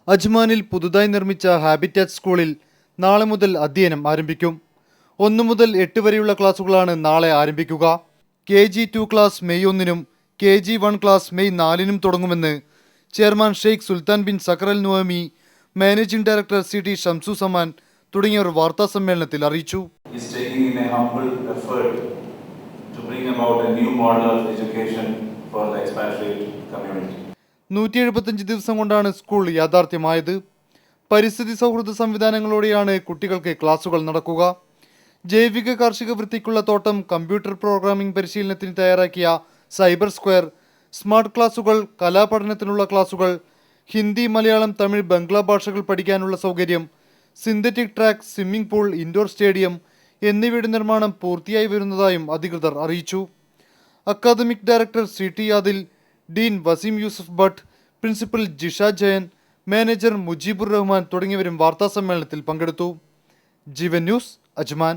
അജ്മാനിൽ പുതുതായി നിർമ്മിച്ച ഹാബിറ്റാറ്റ് സ്കൂളിൽ നാളെ മുതൽ അധ്യയനം ആരംഭിക്കും. 1 മുതൽ 8 വരെയുള്ള ക്ലാസുകളാണ് നാളെ ആരംഭിക്കുക. KG2 ക്ലാസ് മെയ് 1-നും KG1 ക്ലാസ് മെയ് 4-നും തുടങ്ങുമെന്ന് chairman Sheikh Sultan bin Saqr Al Nuaimi, managing director CT Shamsu Saman തുടങ്ങിയവർ വാർത്താ സമ്മേളനത്തിൽ അറിയിച്ചു. 175 ദിവസം കൊണ്ടാണ് സ്കൂൾ യാഥാർത്ഥ്യമായത്. പരിസ്ഥിതി സൗഹൃദ സംവിധാനങ്ങളോടെയാണ് കുട്ടികൾക്ക് ക്ലാസുകൾ നടക്കുക. ജൈവിക കാർഷിക വൃത്തിക്കുള്ള തോട്ടം, കമ്പ്യൂട്ടർ പ്രോഗ്രാമിംഗ് പരിശീലനത്തിന് തയ്യാറാക്കിയ സൈബർ സ്ക്വയർ, സ്മാർട്ട് ക്ലാസുകൾ, കലാപഠനത്തിനുള്ള ക്ലാസുകൾ, ഹിന്ദി, മലയാളം, തമിഴ്, ബംഗ്ലാ ഭാഷകൾ പഠിക്കാനുള്ള സൗകര്യം, synthetic track, swimming pool, indoor stadium എന്നിവയുടെ നിർമ്മാണം പൂർത്തിയായി വരുന്നതായും അധികൃതർ അറിയിച്ചു. Academic director CT Adil, dean Waseem Yousuf Bhat, principal Jisha Jayan, manager Mujeebur Rahman തുടങ്ങിയവരും വാർത്താ സമ്മേളനത്തിൽ പങ്കെടുത്തു. Jeevan news, Ajman.